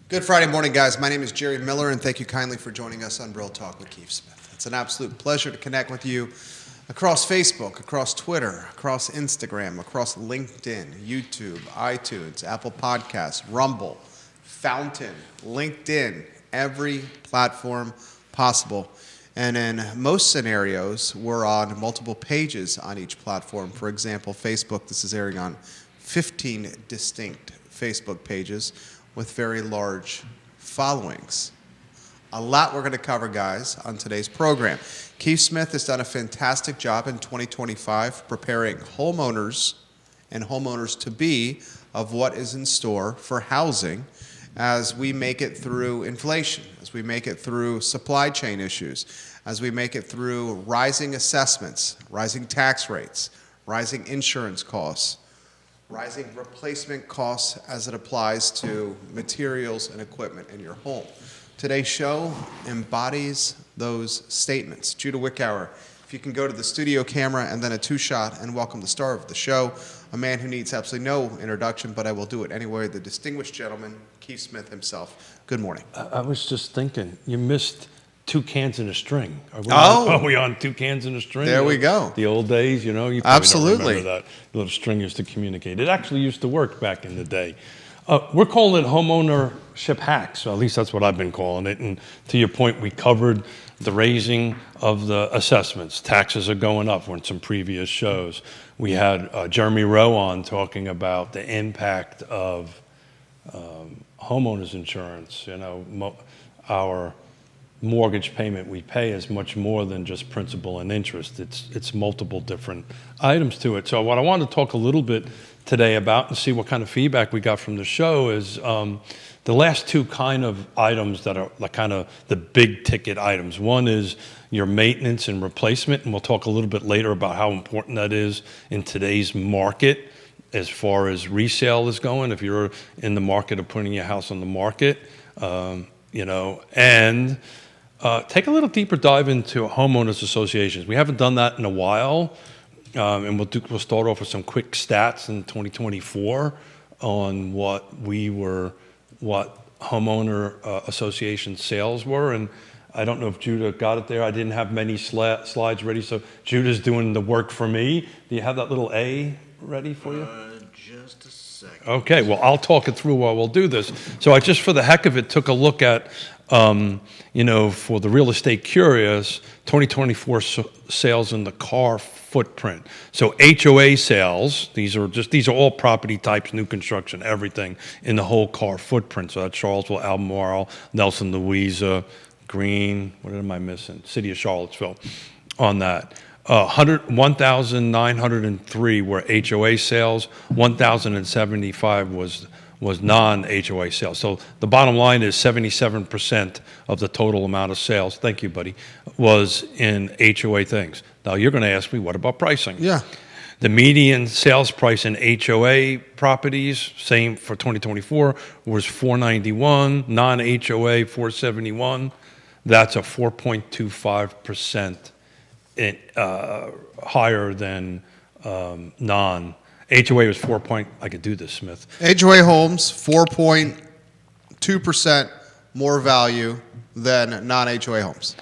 Good Friday morning, guys. My name is Jerry Miller, and thank you kindly for joining us on Real Talk with Keith Smith. It's an absolute pleasure to connect with you across Facebook, across Twitter, across Instagram, across LinkedIn, YouTube, iTunes, Apple Podcasts, Rumble, Fountain, LinkedIn, every platform possible. And in most scenarios, we're on multiple pages on each platform. For example, Facebook, this is airing on 15 distinct Facebook pages with very large followings. A lot we're going to cover, guys, on today's program. Keith Smith has done a fantastic job in 2025 preparing homeowners and homeowners-to-be of what is in store for housing as we make it through inflation, as we make it through supply chain issues, as we make it through rising assessments, rising tax rates, rising insurance costs, rising replacement costs as it applies to materials and equipment in your home. Today's show embodies those statements. Judah Wickower, if you can go to the studio camera and then a two-shot and welcome the star of the show, a man who needs absolutely no introduction, but I will do it anyway, the distinguished gentleman, Keith Smith himself. Good morning. I was just thinking, you missed 2 cans in a string. Are we on 2 cans in a string? There we go. The old days, you know, you probably Absolutely. don't remember that. The little string used to communicate. It actually used to work back in the day. We're calling it homeownership hacks, or at least that's what I've been calling it. And to your point, we covered the raising of the assessments. Taxes are going up in some previous shows. We had Jeremy Rowe on talking about the impact of homeowners insurance. You know, our mortgage payment we pay is much more than just principal and interest. It's multiple different items to it. So what I wanted to talk a little bit today about and see what kind of feedback we got from the show is the last 2 kind of items that are like kind of the big ticket items. One is your maintenance and replacement, and we'll talk a little bit later about how important that is in today's market as far as resale is going, if you're in the market of putting your house on the market, you know, and take a little deeper dive into homeowners associations. We haven't done that in a while, and we'll start off with some quick stats in 2024 on what homeowner association sales were. And I don't know if Judah got it there. I didn't have many slides ready, so Judah's doing the work for me. Do you have that little A ready for you? Just a second. Okay, well, I'll talk it through while we'll do this. So I just, for the heck of it, took a look at, you know, for the real estate curious, 2024 sales in the car footprint. So HOA sales, these are all property types, new construction, everything in the whole car footprint. So that's Charlottesville, Albemarle, Nelson, Louisa, Green, what am I missing? City of Charlottesville on that. 1,903 were HOA sales, 1,075 was non-HOA sales. So the bottom line is 77% of the total amount of sales, thank you, buddy, was in HOA things. Now you're going to ask me, what about pricing? Yeah. The median sales price in HOA properties, same for 2024, was $491, non-HOA $471. That's a 4.25% higher than non. HOA was 4 point. I could do this, Smith. HOA homes, 4.2% more value than non-HOA homes.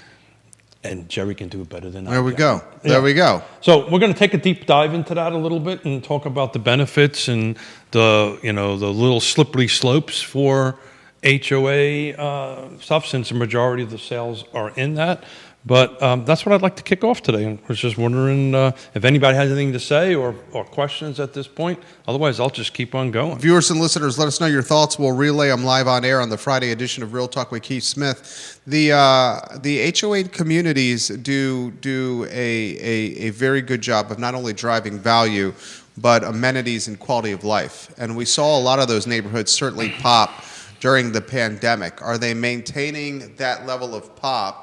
And Jerry can do it better than I There we can. go. There we go. So we're going to take a deep dive into that a little bit and talk about the benefits and the little slippery slopes for HOA stuff, since the majority of the sales are in that. But that's what I'd like to kick off today. I was just wondering if anybody has anything to say or questions at this point. Otherwise, I'll just keep on going. Viewers and listeners, let us know your thoughts. We'll relay them live on air on the Friday edition of Real Talk with Keith Smith. The HOA communities do a very good job of not only driving value, but amenities and quality of life. And we saw a lot of those neighborhoods certainly pop during the pandemic. Are they maintaining that level of pop?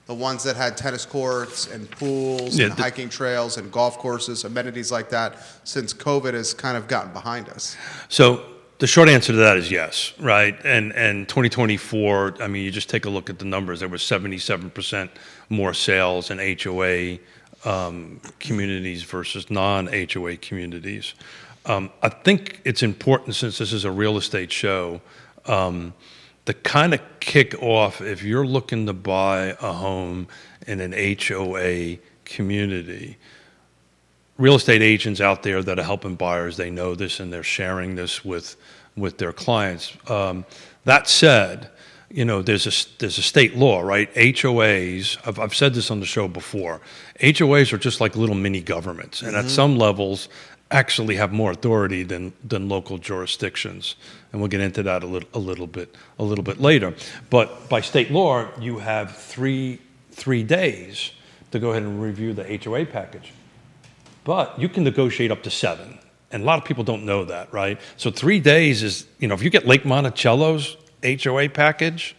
The ones that had tennis courts and pools and hiking trails and golf courses, amenities like that, since COVID has kind of gotten behind us? So the short answer to that is yes, right? And 2024, I mean, you just take a look at the numbers. There was 77% more sales in HOA communities versus non-HOA communities. I think it's important, since this is a real estate show, to kind of kick off, if you're looking to buy a home in an HOA community, real estate agents out there that are helping buyers, they know this and they're sharing this with their clients. That said, there's a state law, right? HOAs, I've said this on the show before, HOAs are just like little mini governments, and at some levels actually have more authority than local jurisdictions, and we'll get into that a little bit later. But by state law, you have three days to go ahead and review the HOA package. But you can negotiate up to 7, and a lot of people don't know that, right? So 3 days is, if you get Lake Monticello's HOA package,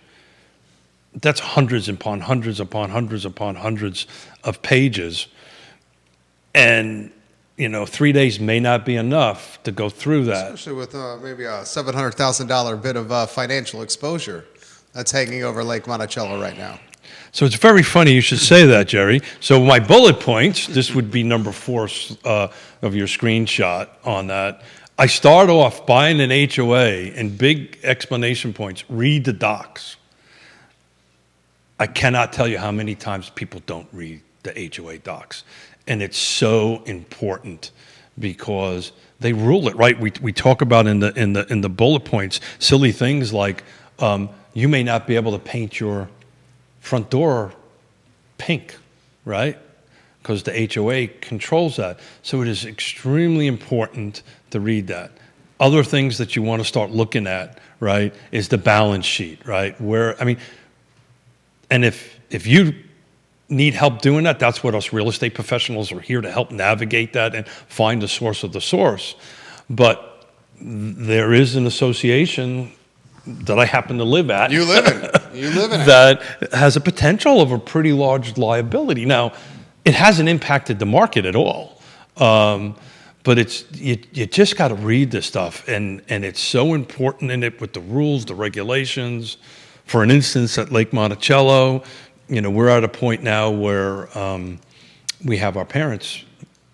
that's hundreds upon hundreds upon hundreds upon hundreds of pages, and 3 days may not be enough to go through that. Especially with maybe a $700,000 bit of financial exposure that's hanging over Lake Monticello right now. So it's very funny you should say that, Jerry. So my bullet points, this would be number 4 of your screenshot on that. I start off buying an HOA and big explanation points. Read the docs. I cannot tell you how many times people don't read the HOA docs. And it's so important because they rule it, right? We talk about in the bullet points silly things like you may not be able to paint your front door pink, right? Because the HOA controls that. So it is extremely important to read that. Other things that you want to start looking at, right, is the balance sheet, right? And if you need help doing that, that's what us real estate professionals are here to help navigate that and find the source of the source. But there is an association that I happen to live at. You live in it. That has a potential of a pretty large liability. Now, it hasn't impacted the market at all. But you just got to read this stuff, and it's so important in it with the rules, the regulations. For an instance, at Lake Monticello, we're at a point now where we have our parents,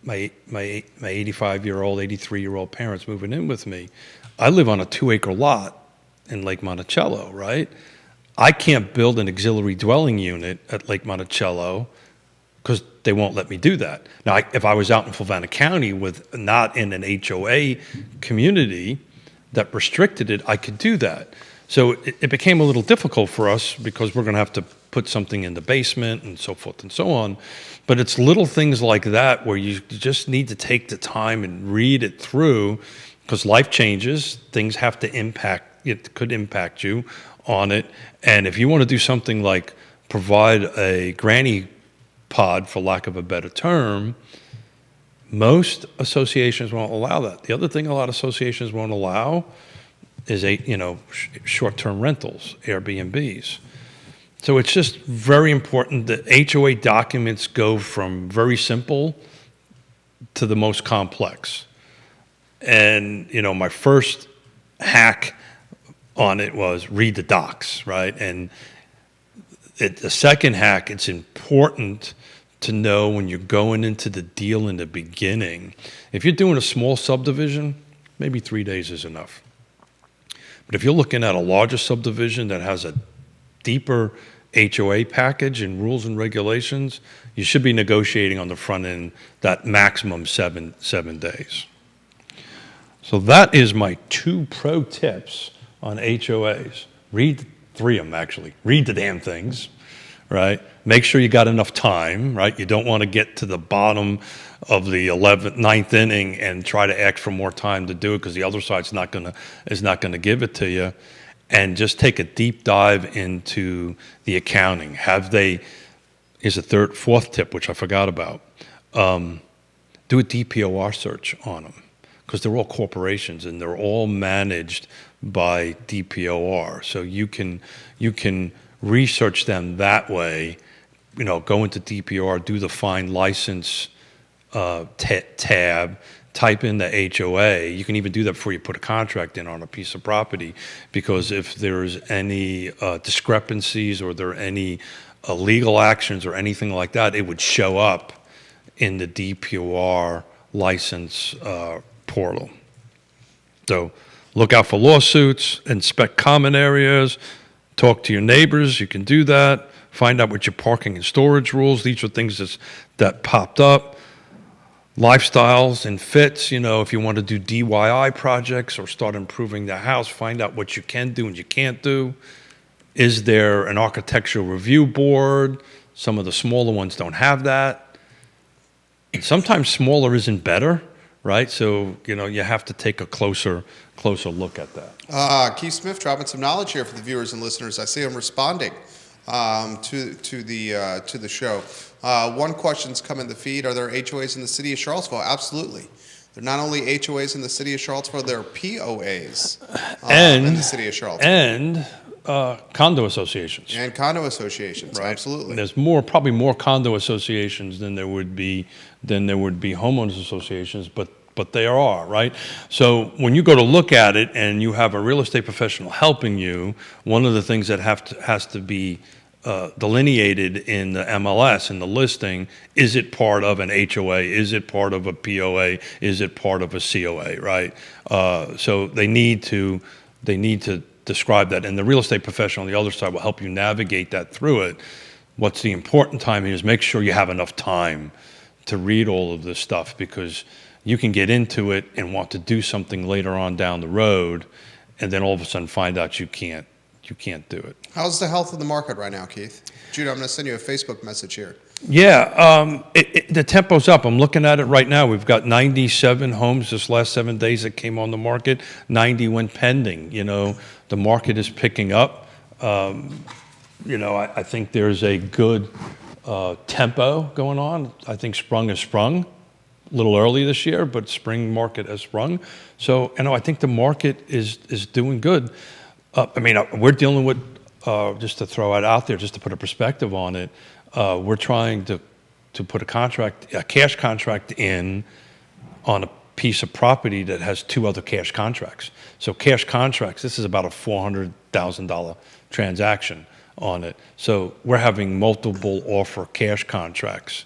my 85-year-old, 83-year-old parents moving in with me. I live on a 2-acre lot in Lake Monticello, right? I can't build an auxiliary dwelling unit at Lake Monticello because they won't let me do that. Now, if I was out in Fluvanna County not in an HOA community that restricted it, I could do that. So it became a little difficult for us because we're going to have to put something in the basement and so forth and so on. But it's little things like that where you just need to take the time and read it through because life changes. Things have to it could impact you on it. And if you want to do something like provide a granny pod, for lack of a better term, most associations won't allow that. The other thing a lot of associations won't allow is short-term rentals, Airbnbs. So it's just very important that HOA documents go from very simple to the most complex. And, my first hack on it was read the docs, right? And the second hack, it's important to know when you're going into the deal in the beginning. If you're doing a small subdivision, maybe 3 days is enough. But if you're looking at a larger subdivision that has a deeper HOA package and rules and regulations, you should be negotiating on the front end that maximum seven days. So that is my 2 pro tips on HOAs. Read 3 of them, actually. Read the damn things, right? Make sure you got enough time, right? You don't want to get to the bottom of the 9th inning and try to ask for more time to do it because the other side's not gonna give it to you. And just take a deep dive into the accounting. Here's a 4th tip, which I forgot about. Do a DPOR search on them because they're all corporations and they're all managed by DPOR. So you can research them that way. Go into DPOR, do the find license tab, type in the HOA. You can even do that before you put a contract in on a piece of property, because if there's any discrepancies or there are any legal actions or anything like that, it would show up in the DPOR license portal. So look out for lawsuits, inspect common areas, talk to your neighbors. You can do that. Find out what your parking and storage rules. These are things that popped up. Lifestyles and fits, if you want to do DIY projects or start improving the house, find out what you can do and you can't do. Is there an architectural review board? Some of the smaller ones don't have that. And sometimes smaller isn't better, right? So, you have to take a closer look at that. Keith Smith dropping some knowledge here for the viewers and listeners. I see him responding to the show. One question's come in the feed. Are there HOAs in the city of Charlottesville? Absolutely. They're not only HOAs in the city of Charlottesville, they're POAs in the city of Charlottesville. And condo associations. And condo associations, right. Absolutely. There's probably more condo associations than there would be homeowners associations, but there are, right? So when you go to look at it and you have a real estate professional helping you, one of the things that has to be delineated in the MLS, in the listing, is it part of an HOA? Is it part of a POA? Is it part of a COA, right? So they need to describe that, and the real estate professional on the other side will help you navigate that through it. What's the important time here is make sure you have enough time to read all of this stuff, because you can get into it and want to do something later on down the road, and then all of a sudden find out you can't do it. How's the health of the market right now, Keith? Judah, I'm going to send you a Facebook message here. Yeah, the tempo's up. I'm looking at it right now. We've got 97 homes this last 7 days that came on the market. 90 went pending. The market is picking up. I think there's a good tempo going on. I think spring has sprung. A little early this year, but spring market has sprung. So, I think the market is doing good. We're dealing with, just to throw it out there, just to put a perspective on it, we're trying to put a cash contract in on a piece of property that has two other cash contracts. So cash contracts, this is about a $400,000 transaction on it. So we're having multiple offer cash contracts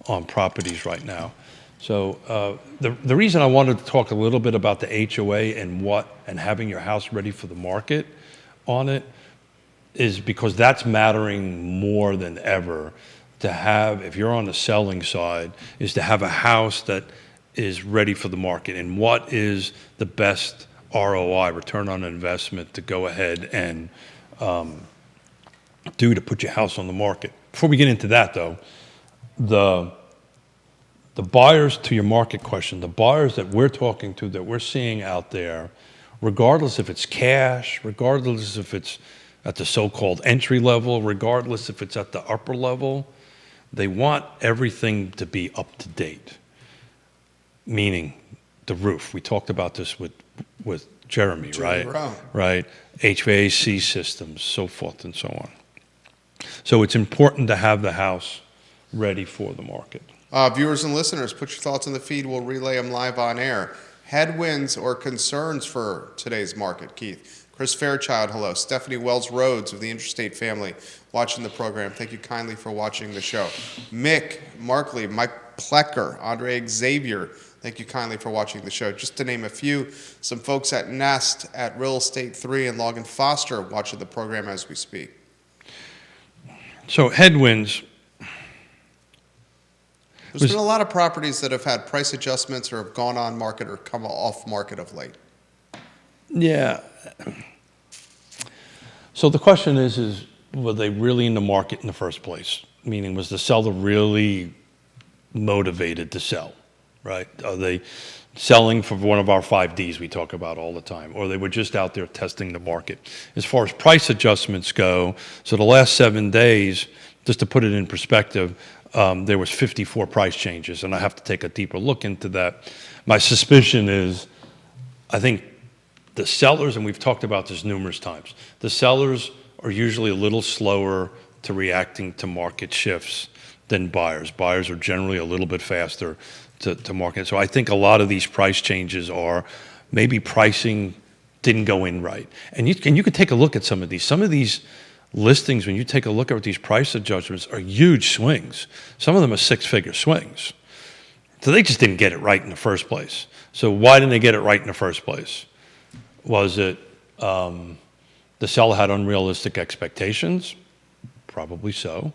on properties right now. So the reason I wanted to talk a little bit about the HOA and having your house ready for the market on it is because that's mattering more than ever to have, if you're on the selling side, is to have a house that is ready for the market. And what is the best ROI, return on investment, to go ahead and do to put your house on the market. Before we get into that, though, the buyers, to your market question, the buyers that we're talking to, that we're seeing out there, regardless if it's cash, regardless if it's at the so-called entry level, regardless if it's at the upper level, they want everything to be up to date. Meaning the roof. We talked about this with Jeremy, right? Right. HVAC systems, so forth and so on. So it's important to have the house ready for the market. Viewers and listeners, put your thoughts in the feed. We'll relay them live on air. Headwinds or concerns for today's market, Keith? Chris Fairchild, hello. Stephanie Wells Rhodes of the Intrastate family watching the program. Thank you kindly for watching the show. Mick Markley, Mike Plecker, Andre Xavier, thank you kindly for watching the show. Just to name a few, some folks at Nest, at Real Estate 3, and Logan Foster watching the program as we speak. So headwinds. There's been a lot of properties that have had price adjustments or have gone on market or come off market of late. Yeah. So the question is were they really in the market in the first place? Meaning, was the seller really motivated to sell, right? Are they selling for one of our 5Ds we talk about all the time, or they were just out there testing the market? As far as price adjustments go, so the last 7 days, just to put it in perspective, there was 54 price changes, and I have to take a deeper look into that. My suspicion is, I think the sellers, and we've talked about this numerous times, the sellers are usually a little slower to reacting to market shifts than buyers. Buyers are generally a little bit faster to market. So I think a lot of these price changes are maybe pricing didn't go in right. And you can take a look at some of these. Some of these listings, when you take a look at these price adjustments, are huge swings. Some of them are six-figure swings. So they just didn't get it right in the first place. So why didn't they get it right in the first place? Was it the The seller had unrealistic expectations, probably so.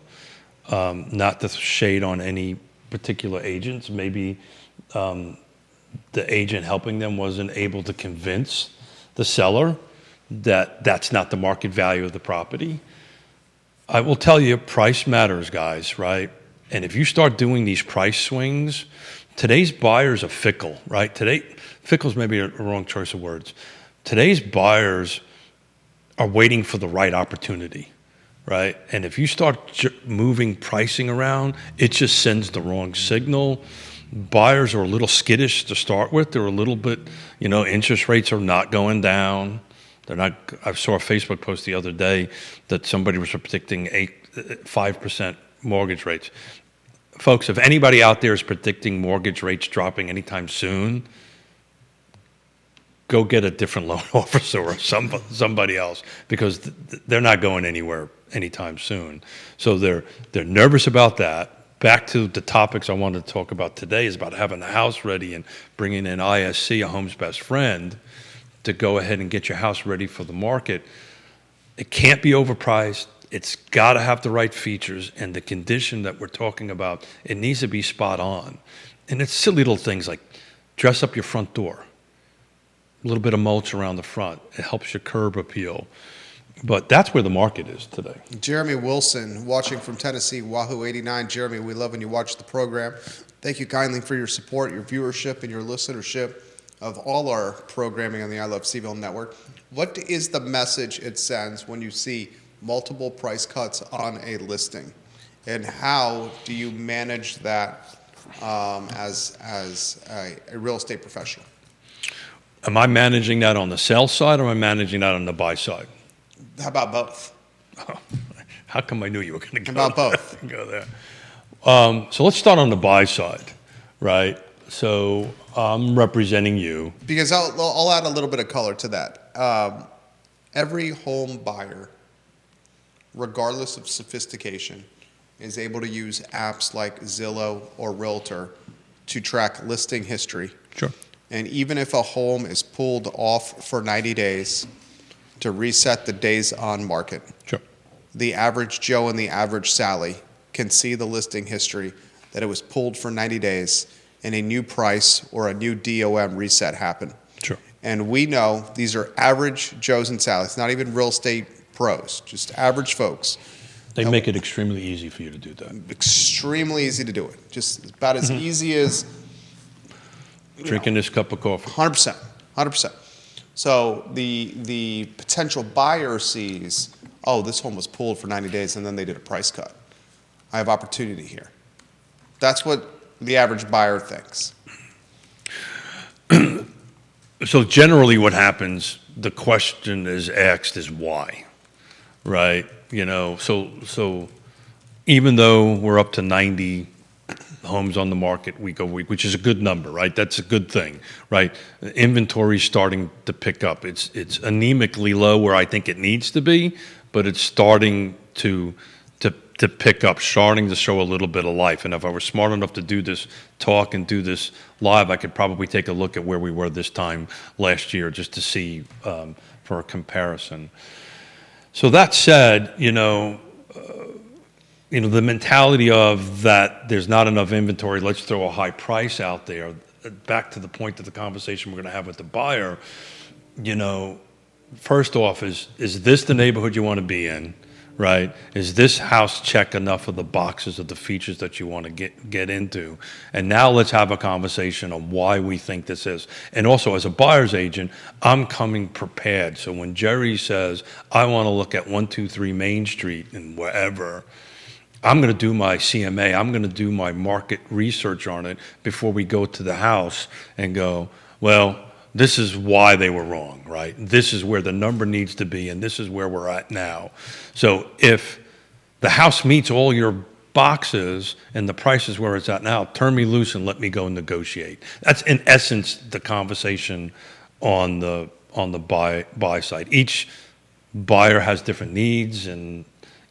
Not to shade on any particular agents. Maybe the agent helping them wasn't able to convince the seller that that's not the market value of the property. I will tell you, price matters, guys, right? And if you start doing these price swings, today's buyers are fickle, right? Fickle is maybe a wrong choice of words. Today's buyers are waiting for the right opportunity, right? And if you start moving pricing around, it just sends the wrong signal. Buyers are a little skittish to start with. They're a little bit, interest rates are not going down. They're not. I saw a Facebook post the other day that somebody was predicting 5% mortgage rates. Folks, if anybody out there is predicting mortgage rates dropping anytime soon, go get a different loan officer or somebody else, because they're not going anywhere anytime soon. So they're nervous about that. Back to the topics I wanted to talk about today is about having the house ready and bringing in ISC, a home's best friend, to go ahead and get your house ready for the market. It can't be overpriced. It's got to have the right features, and the condition that we're talking about, it needs to be spot on. And it's silly little things like dress up your front door, a little bit of mulch around the front. It helps your curb appeal. But that's where the market is today. Jeremy Wilson, watching from Tennessee, Wahoo 89. Jeremy, we love when you watch the program. Thank you kindly for your support, your viewership, and your listenership of all our programming on the I Love CVille Network. What is the message it sends when you see multiple price cuts on a listing? And how do you manage that as a real estate professional? Am I managing that on the sell side, or am I managing that on the buy side? How about both? Oh, how come I knew you were going to go about both? Go there. So let's start on the buy side, right? So I'm representing you. Because I'll add a little bit of color to that. Every home buyer, regardless of sophistication, is able to use apps like Zillow or Realtor to track listing history. Sure. And even if a home is pulled off for 90 days to reset the days on market, sure, the average Joe and the average Sally can see the listing history that it was pulled for 90 days and a new price or a new DOM reset happened. Sure. And we know these are average Joes and Sallys, not even real estate pros, just average folks. They make it extremely easy for you to do that. Extremely easy to do it. Just about as easy as drinking this cup of coffee. 100%. So the potential buyer sees, oh, this home was pulled for 90 days and then they did a price cut. I have opportunity here. That's what the average buyer thinks. So generally what happens, the question is asked is why, right? So even though we're up to 90 homes on the market week over week, which is a good number, right? That's a good thing, right? Inventory's starting to pick up. It's anemically low where I think it needs to be, but it's starting to pick up, starting to show a little bit of life. And if I were smart enough to do this talk and do this live, I could probably take a look at where we were this time last year just to see for a comparison. So that said, the mentality of that there's not enough inventory, let's throw a high price out there. Back to the point of the conversation we're going to have with the buyer, first off, is this the neighborhood you want to be in, right? Is this house check enough of the boxes of the features that you want to get into? And now let's have a conversation on why we think this is. And also, as a buyer's agent, I'm coming prepared. So when Jerry says, I want to look at 123 Main Street and wherever, I'm going to do my CMA. I'm going to do my market research on it before we go to the house and go, well, this is why they were wrong, right? This is where the number needs to be, and this is where we're at now. So if the house meets all your boxes and the price is where it's at now, turn me loose and let me go negotiate. That's in essence the conversation on the buy side. Each buyer has different needs, and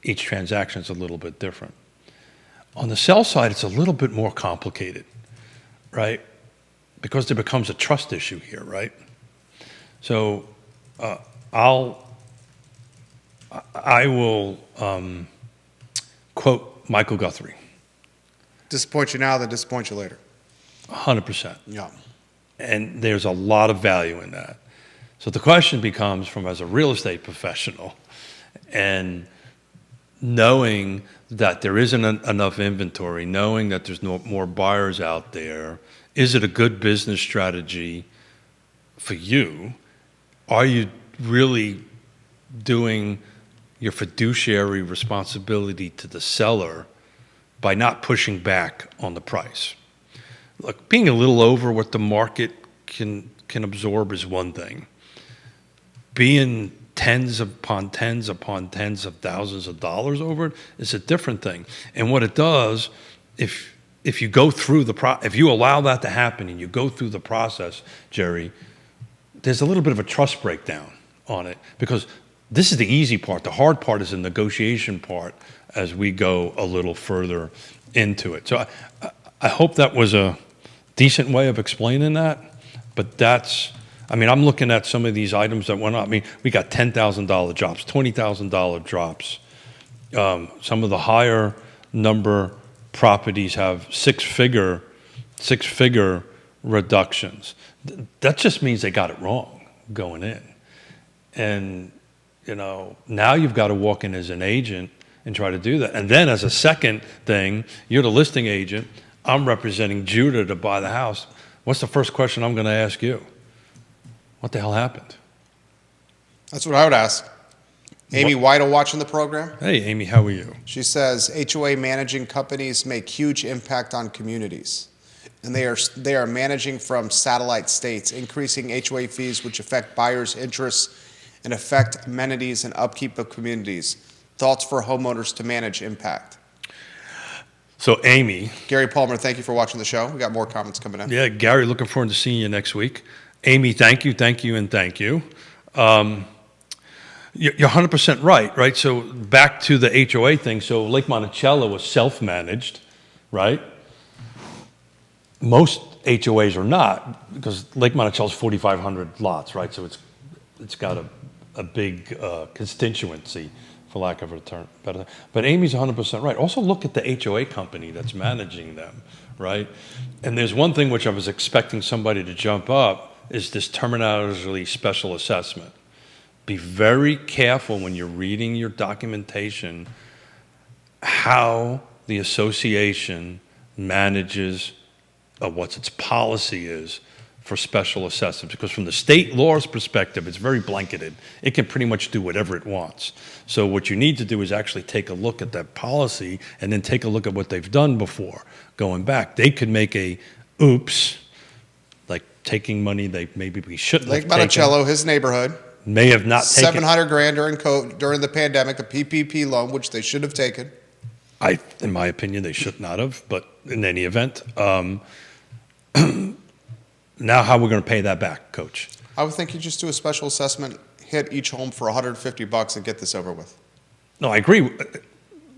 each transaction is a little bit different. On the sell side, it's a little bit more complicated, right? Because there becomes a trust issue here, right? So I'll I will quote Michael Guthrie, Disappoint you now, then disappoint you later. 100%. Yeah. And there's a lot of value in that. So the question becomes, from as a real estate professional, and knowing that there isn't enough inventory, knowing that there's no more buyers out there, is it a good business strategy for you? Are you really doing your fiduciary responsibility to the seller by not pushing back on the price? Look, being a little over what the market can absorb is one thing. Being tens upon tens upon tens of thousands of dollars over it is a different thing. And what it does, if you go through if you allow that to happen and you go through the process, Jerry, there's a little bit of a trust breakdown on it, because this is the easy part. The hard part is the negotiation part as we go a little further into it. So I hope that was a decent way of explaining that, but I'm looking at some of these items that went up. I mean, we got $10,000 drops, $20,000 drops. Some of the higher number properties have six-figure reductions. That just means they got it wrong going in. And, now you've got to walk in as an agent and try to do that. And then as a second thing, you're the listing agent. I'm representing Judah to buy the house. What's the first question I'm going to ask you? What the hell happened? That's what I would ask. Amy Weidel watching the program. Hey, Amy, how are you? She says HOA managing companies make huge impact on communities, and they are managing from satellite states, increasing HOA fees which affect buyers' interests and affect amenities and upkeep of communities. Thoughts for homeowners to manage impact. So, Amy. Gary Palmer, thank you for watching the show. We got more comments coming in. Yeah, Gary, looking forward to seeing you next week. Amy, thank you, and thank you. You're 100% right? So back to the HOA thing. So Lake Monticello was self-managed, right? Most HOAs are not, because Lake Monticello is 4,500 lots, right? So it's got a big constituency, for lack of a term. But Amy's 100% right. Also look at the HOA company that's managing them, right? And there's one thing which I was expecting somebody to jump up, is this terminology special assessment. Be very careful when you're reading your documentation how the association manages what its policy is for special assessments. Because from the state law's perspective, it's very blanketed. It can pretty much do whatever it wants. So what you need to do is actually take a look at that policy and then take a look at what they've done before, going back. They could make a oops, like taking money they maybe we shouldn't have Lake taken. Monticello, his neighborhood. May have not taken $700,000 during the pandemic, a PPP loan, which they should have taken. In my opinion, they should not have. But in any event, now how we're going to pay that back, Coach? I would think you just do a special assessment, hit each home for $150, and get this over with. No, I agree.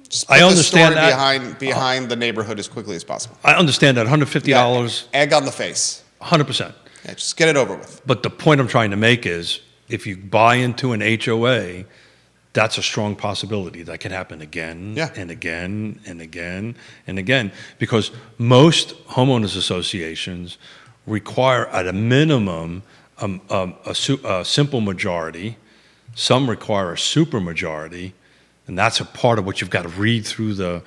Just put I the understand story that behind the neighborhood as quickly as possible. I understand that $150, Egg on the face. 100%. Yeah, just get it over with. But the point I'm trying to make is, if you buy into an HOA, that's a strong possibility that can happen again and again and again and again, because most homeowners associations require at a minimum a simple majority. Some require a super majority, and that's a part of what you've got to read through the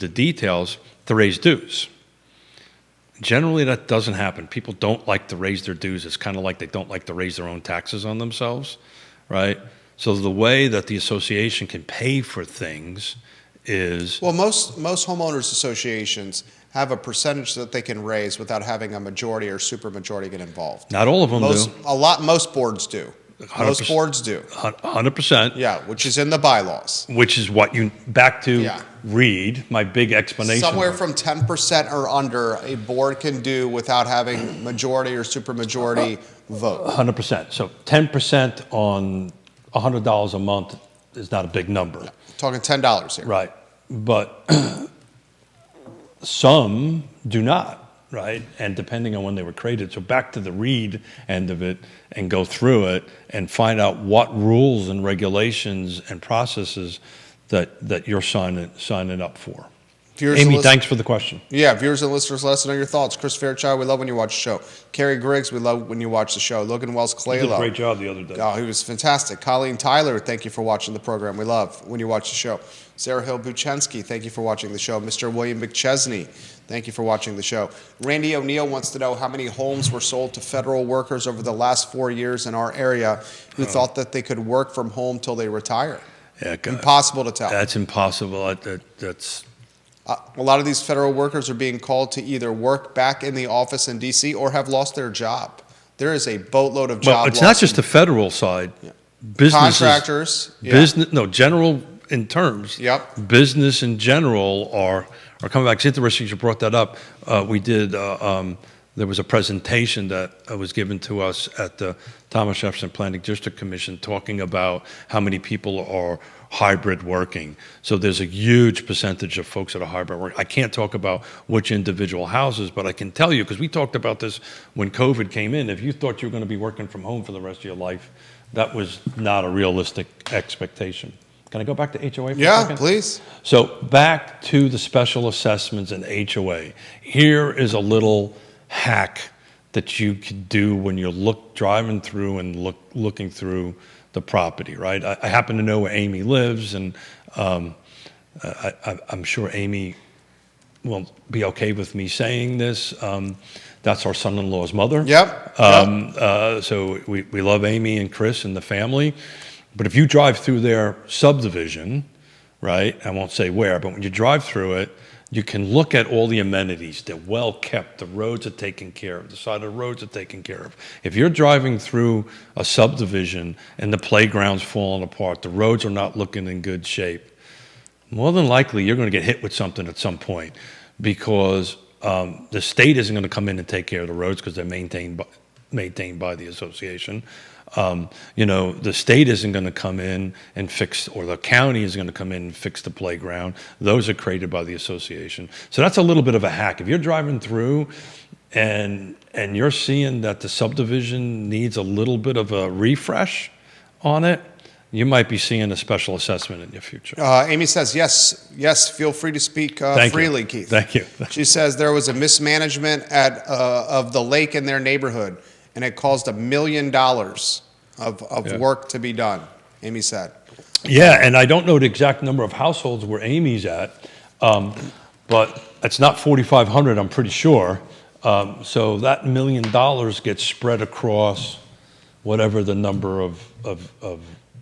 details to raise dues. Generally, that doesn't happen. People don't like to raise their dues. It's kind of like they don't like to raise their own taxes on themselves, right? So the way that the association can pay for things is... Well, most homeowners associations have a percentage that they can raise without having a majority or supermajority get involved. Not all of them do. Most boards do. 100%. Most boards do. 100%. Yeah, which is in the bylaws. Which is what you... Back to read, my big explanation. Somewhere from 10% or under, a board can do without having majority or supermajority vote. 100%. So 10% on $100 a month is not a big number. Yeah, talking $10 here. Right. But some do not. right? And depending on when they were created. So back to the read end of it and go through it and find out what rules and regulations and processes that you're signing up for. Amy, thanks for the question. Yeah, viewers and listeners, let us know your thoughts. Chris Fairchild, we love when you watch the show. Carrie Griggs, we love when you watch the show. Logan Wells Claylow. You did a great job the other day. Oh, he was fantastic. Colleen Tyler, thank you for watching the program. We love when you watch the show. Sarah Hill Buchensky, thank you for watching the show. Mr. William McChesney, thank you for watching the show. Randy O'Neill wants to know how many homes were sold to federal workers over the last 4 years in our area who thought that they could work from home till they retire. Yeah, impossible to tell. That's impossible. That's a lot of these federal workers are being called to either work back in the office in D.C. or have lost their job. There is a boatload of job Well, it's loss not just the federal side. Yeah. Businesses, contractors. Yeah. Business, no, general in terms. Yep. Business in general are coming back. It's interesting you brought that up. We did, there was a presentation that was given to us at the Thomas Jefferson Planning District Commission talking about how many people are hybrid working. So there's a huge percentage of folks that are hybrid work. I can't talk about which individual houses, but I can tell you, because we talked about this when COVID came in, if you thought you were going to be working from home for the rest of your life, that was not a realistic expectation. Can I go back to HOA for a second? Yeah, please. So back to the special assessments and HOA. Here is a little hack that you could do when you're driving through and looking through the property, right? I happen to know where Amy lives, and I'm sure Amy will be okay with me saying this. That's our son-in-law's mother. Yep. So we love Amy and Chris and the family. But if you drive through their subdivision, right, I won't say where, but when you drive through it, you can look at all the amenities. They're well kept. The roads are taken care of. The side of the roads are taken care of. If you're driving through a subdivision and the playground's falling apart, the roads are not looking in good shape, more than likely you're going to get hit with something at some point, because the state isn't going to come in and take care of the roads because they're maintained by the association. The state isn't going to come in and fix, or the county is going to come in and fix the playground. Those are created by the association. So that's a little bit of a hack. If you're driving through and you're seeing that the subdivision needs a little bit of a refresh on it, you might be seeing a special assessment in your future. Amy says, yes, feel free to speak freely, Keith. Thank you. She says there was a mismanagement of the lake in their neighborhood, and it caused $1 million of work to be done, Amy said. Yeah, and I don't know the exact number of households where Amy's at, but it's not 4,500, I'm pretty sure. So that $1 million gets spread across whatever the number of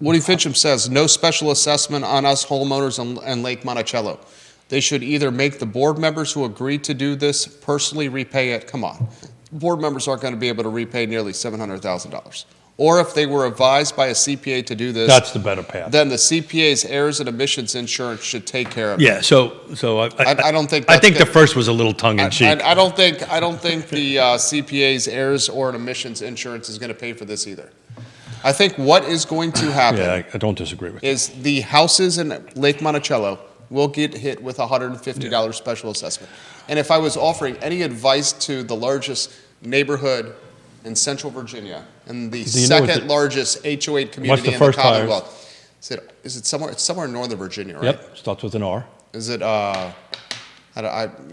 Woody Fincham says, no special assessment on us homeowners on Lake Monticello. They should either make the board members who agreed to do this personally repay it. Come on. Board members aren't going to be able to repay nearly $700,000. Or if they were advised by a CPA to do this, that's the better path. Then the CPA's errors and omissions insurance should take care of it. Yeah, so I don't think I think the first was a little tongue in cheek. I don't think the CPA's errors or omissions insurance is going to pay for this either. I think what is going to happen, yeah, I don't disagree with you, is the houses in Lake Monticello will get hit with a $150 special assessment. And if I was offering any advice to the largest neighborhood in Central Virginia and the second largest HOA community in the Commonwealth, is it somewhere? It's somewhere in Northern Virginia, right? Yep, starts with an R. Is it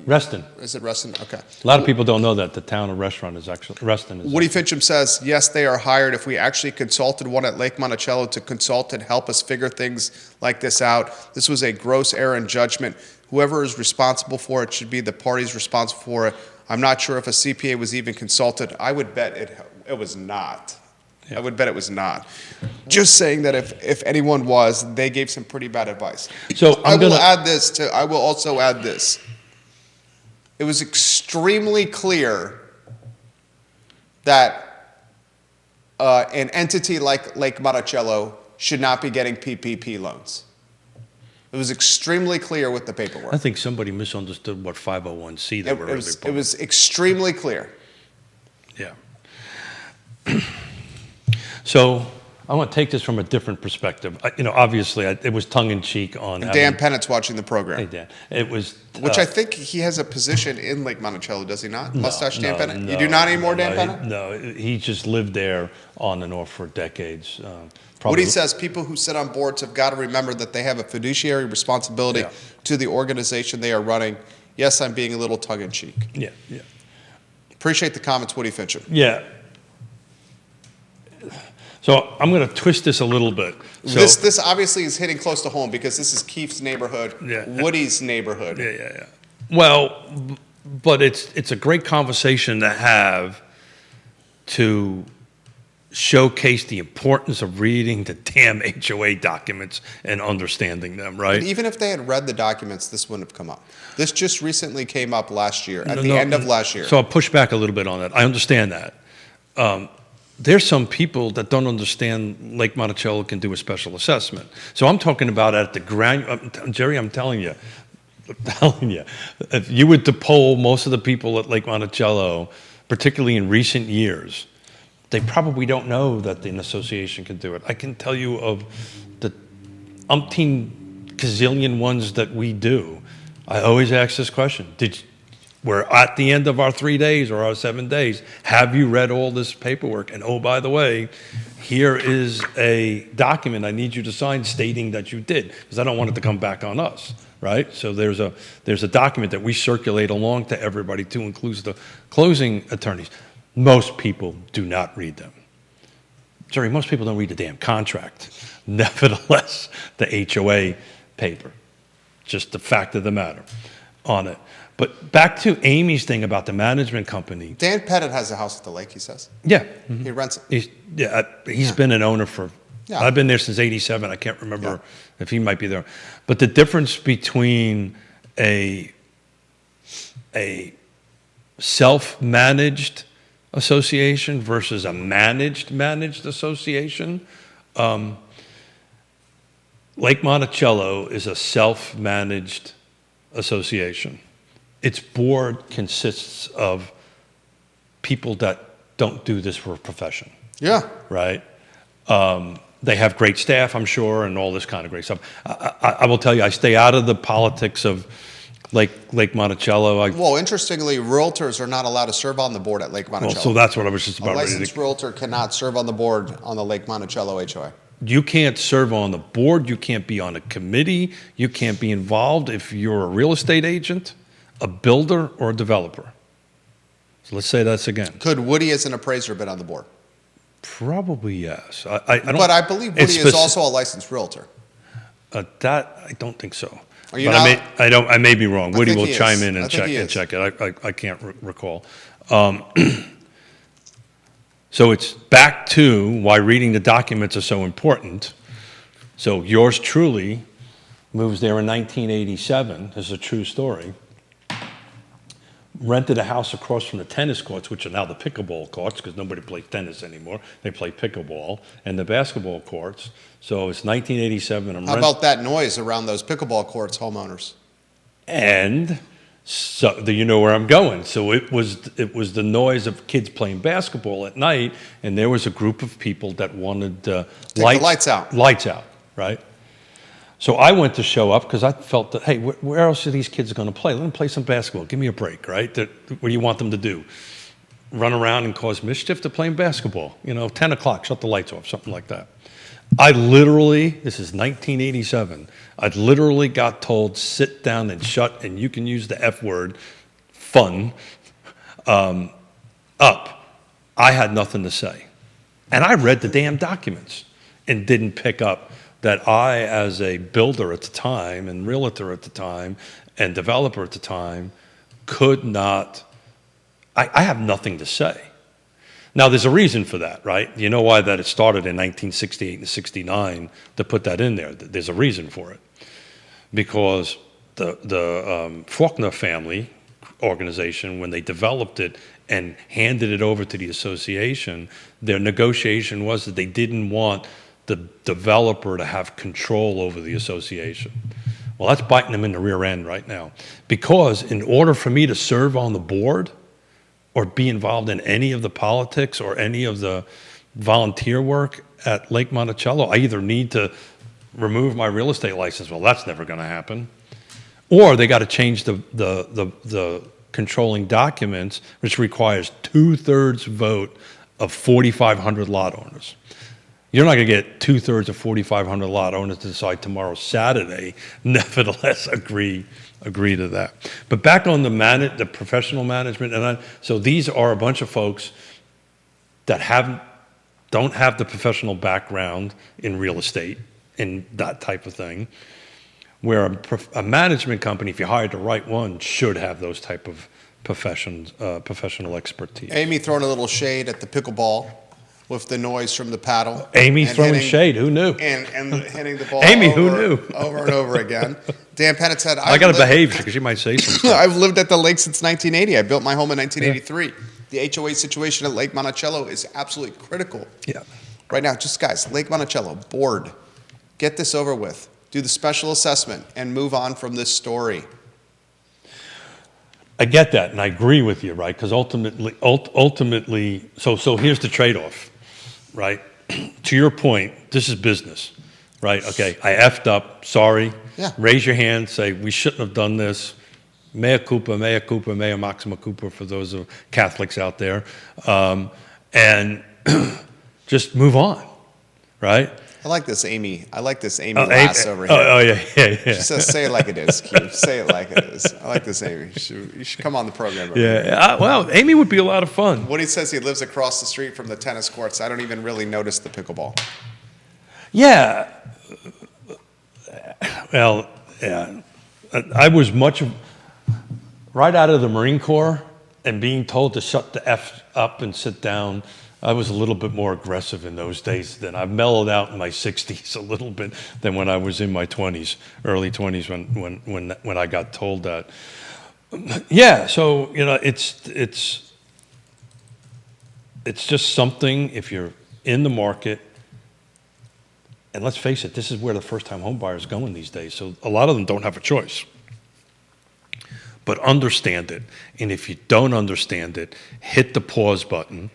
Reston. Is it Reston? Okay. A lot of people don't know that the town of Reston is actually Reston. Woody Fincham says, yes, they are hired. If we actually consulted one at Lake Monticello to consult and help us figure things like this out, this was a gross error in judgment. Whoever is responsible for it should be the parties responsible for it. I'm not sure if a CPA was even consulted. I would bet it was not. Yeah. I would bet it was not. Just saying that if anyone was, they gave some pretty bad advice. So I will also add this. It was extremely clear that an entity like Lake Monticello should not be getting PPP loans. It was extremely clear with the paperwork. I think somebody misunderstood what 501c they were. It was extremely clear. Yeah. So I want to take this from a different perspective. Obviously, it was tongue-in-cheek on And Dan Pennett's watching the program. Hey, Dan. It was... Which I think he has a position in Lake Monticello, does he not? Mustache Dan Pennett? No, you do not anymore, Dan no, Pennett? No, he just lived there on and off for decades. Woody says people who sit on boards have got to remember that they have a fiduciary responsibility to the organization they are running. Yes, I'm being a little tongue-in-cheek. Yeah. Appreciate the comments, Woody Fincham. Yeah. So I'm going to twist this a little bit. So, this obviously is hitting close to home because this is Keith's neighborhood, Woody's neighborhood. Yeah. Well, but it's a great conversation to have to showcase the importance of reading the damn HOA documents and understanding them, right? But even if they had read the documents, this wouldn't have come up. This just recently came up last year, at the end of last year. So I'll push back a little bit on that. I understand that. There's some people that don't understand Lake Monticello can do a special assessment. So I'm talking about at the Jerry, I'm telling you, if you were to poll most of the people at Lake Monticello, particularly in recent years, they probably don't know that an association can do it. I can tell you of the umpteen gazillion ones that we do. I always ask this question. We're at the end of our 3 days or our 7 days. Have you read all this paperwork? And oh, by the way, here is a document I need you to sign stating that you did, because I don't want it to come back on us, right? So there's a document that we circulate along to everybody, to include the closing attorneys. Most people do not read them. Sorry, most people don't read the damn contract. Nevertheless, the HOA paper, just the fact of the matter on it. But back to Amy's thing about the management company. Dan Pettit has a house at the lake, he says. Yeah. He rents it. He's been an owner for, I've been there since 87. I can't remember if he might be there. But the difference between a self-managed association versus a managed association, Lake Monticello is a self-managed association. Its board consists of people that don't do this for a profession. Yeah. Right? They have great staff, I'm sure, and all this kind of great stuff. I will tell you, I stay out of the politics of Lake Monticello. Well, interestingly, realtors are not allowed to serve on the board at Lake Monticello. Well, so that's what I was just about ready to... A licensed realtor cannot serve on the board on the Lake Monticello HOA. You can't serve on the board. You can't be on a committee. You can't be involved if you're a real estate agent, a builder, or a developer. So let's say that again. Could Woody as an appraiser been on the board? Probably yes. I don't, but I believe Woody is also a licensed realtor. That I don't think so. Are you but not? I may be wrong. Woody will chime in and check it. I can't recall. So it's back to why reading the documents are so important. So yours truly moves there in 1987. This is a true story. Rented a house across from the tennis courts, which are now the pickleball courts, because nobody plays tennis anymore. They play pickleball, and the basketball courts. So it's 1987. How about that noise around those pickleball courts, homeowners? And so, do you know where I'm going? So it was the noise of kids playing basketball at night, and there was a group of people that wanted the lights out. Lights out, right? So I went to show up because I felt that, hey, where else are these kids going to play? Let them play some basketball. Give me a break, right? What do you want them to do? Run around and cause mischief? They're playing basketball. 10 o'clock, shut the lights off, something like that. I literally, this is 1987, I literally got told, sit down and shut, and you can use the F word, fun, up. I had nothing to say. And I read the damn documents and didn't pick up that I, as a builder at the time, and realtor at the time, and developer at the time, could not, I have nothing to say. Now, there's a reason for that, right? You know why that it started in 1968 and 69 to put that in there. There's a reason for it. Because the Faulkner family organization, when they developed it and handed it over to the association, their negotiation was that they didn't want the developer to have control over the association. Well, that's biting them in the rear end right now. Because in order for me to serve on the board or be involved in any of the politics or any of the volunteer work at Lake Monticello. I either need to remove my real estate license. Well, that's never going to happen. Or they got to change the controlling documents, which requires 2/3 vote of 4,500 lot owners. You're not going to get 2/3 of 4,500 lot owners to decide tomorrow, Saturday, nevertheless agree to that. But back on the professional management, so these are a bunch of folks that don't have the professional background in real estate and that type of thing, where a management company, if you hired the right one, should have those type of professional expertise. Amy throwing a little shade at the pickleball with the noise from the paddle. Amy throwing shade, who knew? And hitting the ball Amy, who knew? Over and over again. Dan Pettit said, I got to behave because you might say something. I've lived at the lake since 1980. I built my home in 1983. The HOA situation at Lake Monticello is absolutely critical. Yeah. Right now, just guys, Lake Monticello, board, get this over with. Do the special assessment and move on from this story. I get that, and I agree with you, right? Because ultimately, so here's the trade-off, right? To your point, this is business, right? Okay, I effed up, sorry. Yeah. Raise your hand, say, we shouldn't have done this. Mea culpa, mea maxima culpa for those of Catholics out there. And just move on, right? I like this Amy Lass over here. Oh, yeah. She says, say it like it is, Keith. Say it like it is. I like this Amy. You should come on the program. Well, Amy would be a lot of fun. Woody says he lives across the street from the tennis courts. I don't even really notice the pickleball. Yeah. Well, yeah. I was right out of the Marine Corps and being told to shut the F up and sit down. I was a little bit more aggressive in those days than I've mellowed out in my 60s a little bit than when I was in my 20s, early 20s when I got told that. Yeah, so it's just something if you're in the market, and let's face it, this is where the first-time home buyers are going these days. So a lot of them don't have a choice. But understand it, and if you don't understand it, hit the pause button.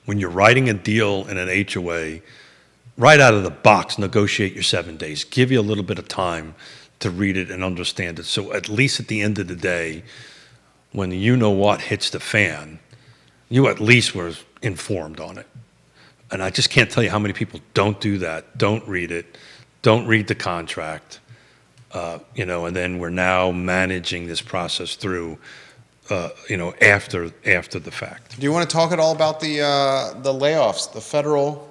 When you're writing a deal in an HOA, right out of the box, negotiate your 7 days. Give you a little bit of time to read it and understand it. So at least at the end of the day, when you know what hits the fan, you at least were informed on it. And I just can't tell you how many people don't do that, don't read it, don't read the contract, and then we're now managing this process through after the fact. Do you want to talk at all about the layoffs, the federal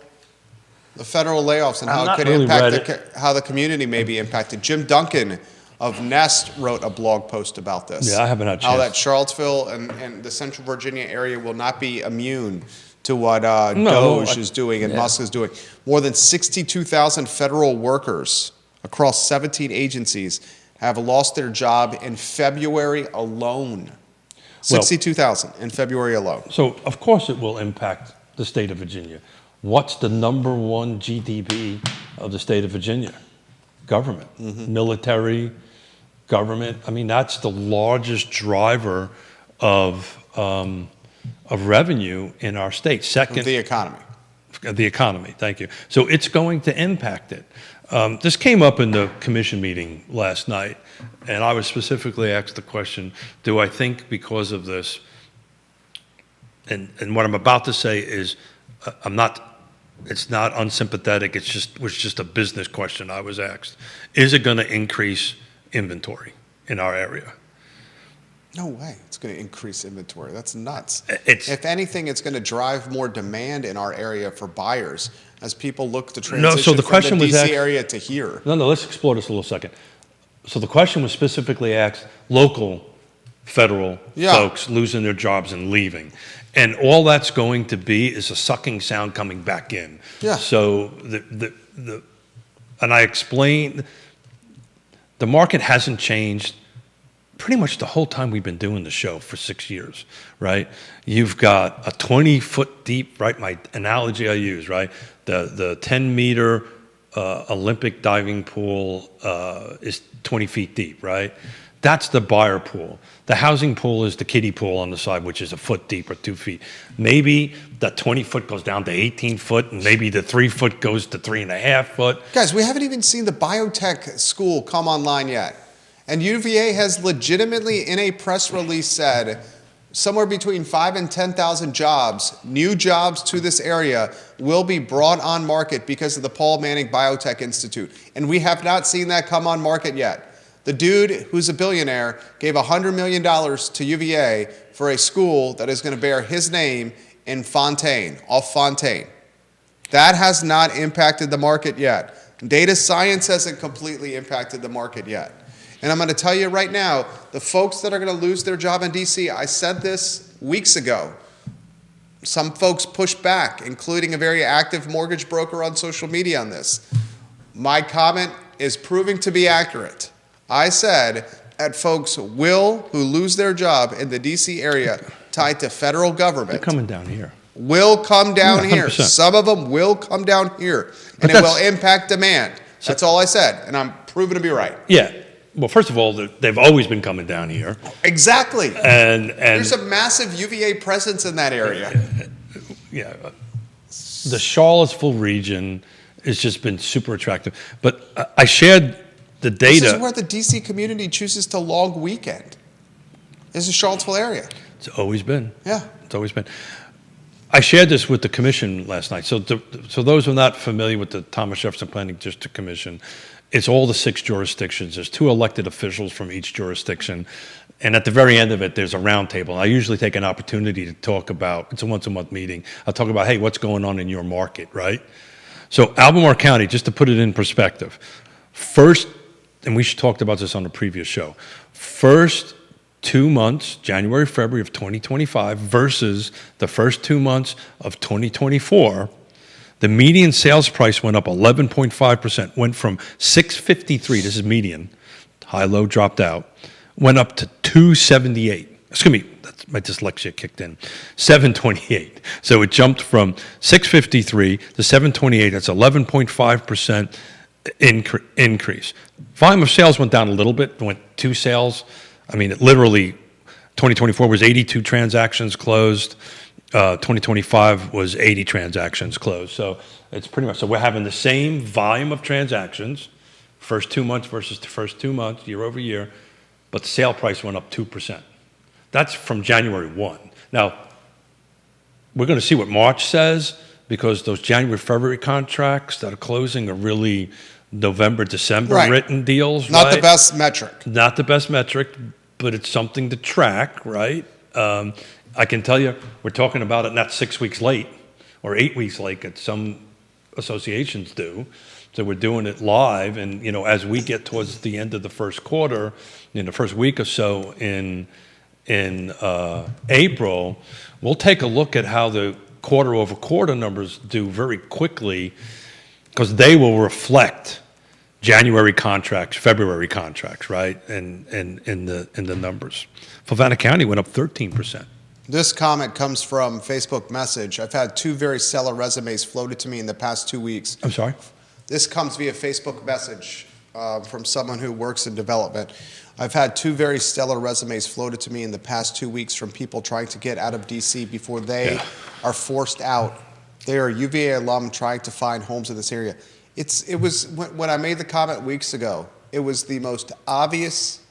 layoffs, and how it could impact how the community may be impacted? Jim Duncan of Nest wrote a blog post about this. Yeah, I haven't had a chance. How that Charlottesville and the Central Virginia area will not be immune to what Doge is doing and Musk is doing. More than 62,000 federal workers across 17 agencies have lost their job in February alone. 62,000 in February alone. So, of course, it will impact the state of Virginia. What's the number one GDP of the state of Virginia? Government, military, government. I mean, that's the largest driver of revenue in our state. Second, the economy. The economy. Thank you. So it's going to impact it. This came up in the commission meeting last night, and I was specifically asked the question, do I think because of this, and what I'm about to say is, it's not unsympathetic, was just a business question I was asked. Is it going to increase inventory in our area? No way it's going to increase inventory. That's nuts. If anything, it's going to drive more demand in our area for buyers as people look to transition from the DC area to here. No, let's explore this a little second. So the question was specifically asked, local, federal folks losing their jobs and leaving. And all that's going to be is a sucking sound coming back in. Yeah. So and I explained, the market hasn't changed pretty much the whole time we've been doing the show for 6 years, right? You've got a 20-foot deep, right? My analogy I use, right? The 10-meter Olympic diving pool is 20 feet deep, right? That's the buyer pool. The housing pool is the kiddie pool on the side, which is a foot deep or 2 feet. Maybe that 20 foot goes down to 18 foot, and maybe the 3 foot goes to 3.5 foot. Guys, we haven't even seen the biotech school come online yet. And UVA has legitimately, in a press release, said somewhere between 5,000 and 10,000 jobs, new jobs to this area, will be brought on market because of the Paul Manning Biotech Institute. And we have not seen that come on market yet. The dude who's a billionaire gave $100 million to UVA for a school that is going to bear his name in Fontaine, off Fontaine. That has not impacted the market yet. Data science hasn't completely impacted the market yet. And I'm going to tell you right now, the folks that are going to lose their job in DC, I said this weeks ago. Some folks pushed back, including a very active mortgage broker on social media on this. My comment is proving to be accurate. I said that folks who lose their job in the DC area tied to federal government. They're coming down here. Will come down Yeah, here. 100%. Some of them will come down here. And it will impact demand. That's all I said. And I'm proven to be right. Yeah. Well, first of all, they've always been coming down here. Exactly. And There's a massive UVA presence in that area. Yeah, the Charlottesville region has just been super attractive. But I shared the data. This is where the DC community chooses to long weekend. This is Charlottesville area. It's always been. Yeah. It's always been. I shared this with the commission last night. So those who are not familiar with the Thomas Jefferson Planning District Commission, it's all the 6 jurisdictions. There's 2 elected officials from each jurisdiction. And at the very end of it, there's a round table. I usually take an opportunity to talk about, it's a once-a-month meeting. I'll talk about, hey, what's going on in your market, right? So Albemarle County, just to put it in perspective, first, and we talked about this on the previous show, first 2 months, January, February of 2025 versus the first 2 months of 2024, the median sales price went up 11.5%, went from 653, this is median, high-low dropped out, went up to 278. Excuse me, that's my dyslexia kicked in. 728. So it jumped from 653 to 728. That's 11.5% increase. Volume of sales went down a little bit. Went 2 sales. I mean, it literally, 2024 was 82 transactions closed. 2025 was 80 transactions closed. So it's pretty much, so we're having the same volume of transactions, first 2 months versus the first 2 months, year over year, but the sale price went up 2%. That's from January 1. Now, we're going to see what March says, because those January, February contracts that are closing are really November, December written deals, Not right? the best metric. Not the best metric, but it's something to track, right? I can tell you, we're talking about it not 6 weeks late or 8 weeks late, as some associations do. So we're doing it live, and as we get towards the end of the first quarter, in the first week or so in April, we'll take a look at how the quarter over quarter numbers do very quickly, because they will reflect January contracts, February contracts, right? And in the numbers. Fluvanna County went up 13%. This comment comes from Facebook message. I've had 2 very stellar resumes floated to me in the past 2 weeks. I'm sorry? This comes via Facebook message from someone who works in development. I've had 2 very stellar resumes floated to me in the past 2 weeks from people trying to get out of DC before they are forced out. They are UVA alum trying to find homes in this area. It was when I made the comment weeks ago, it was the most obvious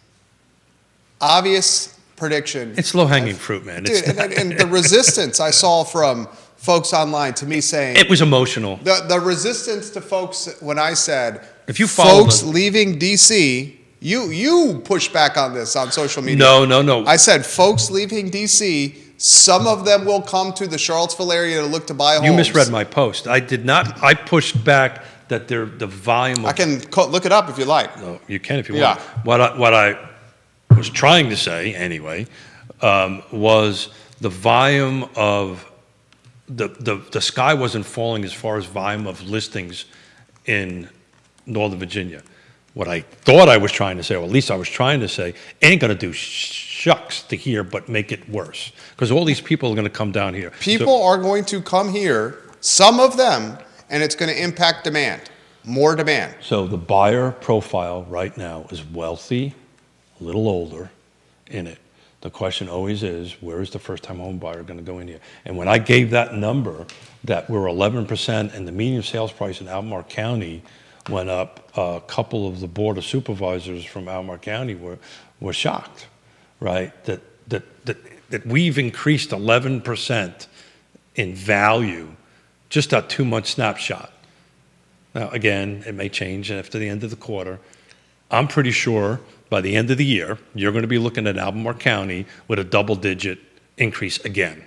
prediction. It's low-hanging fruit, man. Dude, and the resistance I saw from folks online to me saying... It was emotional. The resistance to folks when I said, if you follow folks leaving D.C., you push back on this on social media. No. I said, folks leaving D.C., some of them will come to the Charlottesville area to look to buy homes. You misread my post. I did not. I pushed back that the volume of... I can look it up if you like. No, you can if you want. What I was trying to say, anyway, was the volume of... The sky wasn't falling as far as volume of listings in Northern Virginia. What I thought I was trying to say, or at least I was trying to say, ain't going to do shucks to here, but make it worse. Because all these people are going to come down here. People are going to come here, some of them, and it's going to impact demand, more demand. So the buyer profile right now is wealthy, a little older in it. The question always is, where is the first-time home buyer going to go in here? And when I gave that number, that we're 11%, and the median sales price in Albemarle County went up, a couple of the Board of Supervisors from Albemarle County were shocked, right? That we've increased 11% in value, just a 2-month snapshot. Now, again, it may change after the end of the quarter. I'm pretty sure by the end of the year, you're going to be looking at Albemarle County with a double-digit increase again.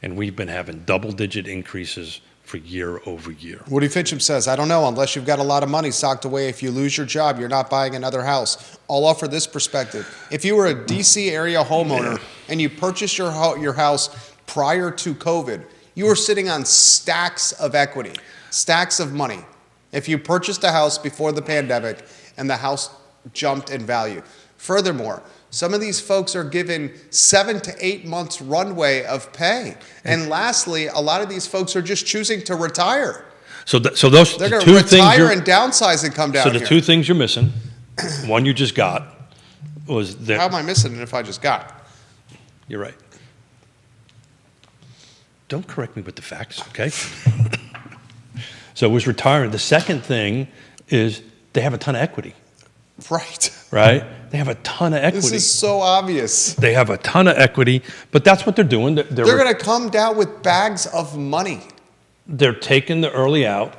And we've been having double-digit increases for year over year. Woody Fincham says, I don't know, unless you've got a lot of money socked away, if you lose your job, you're not buying another house. I'll offer this perspective. If you were a D.C. area homeowner and you purchased your house prior to COVID, you were sitting on stacks of equity, stacks of money. If you purchased a house before the pandemic and the house jumped in value. Furthermore, some of these folks are given 7 to 8 months runway of pay. And lastly, a lot of these folks are just choosing to retire. So those They're going two to things retire and downsize and come down So here. the two things you're missing, one you just got, was that. How am I missing it if I just got it? You're right. Don't correct me with the facts, okay? So it was retiring. The second thing is they have a ton of equity. Right. Right? They have a ton of equity. This is so obvious. They have a ton of equity, but that's what they're doing. They're going to come down with bags of money. They're taking the early out.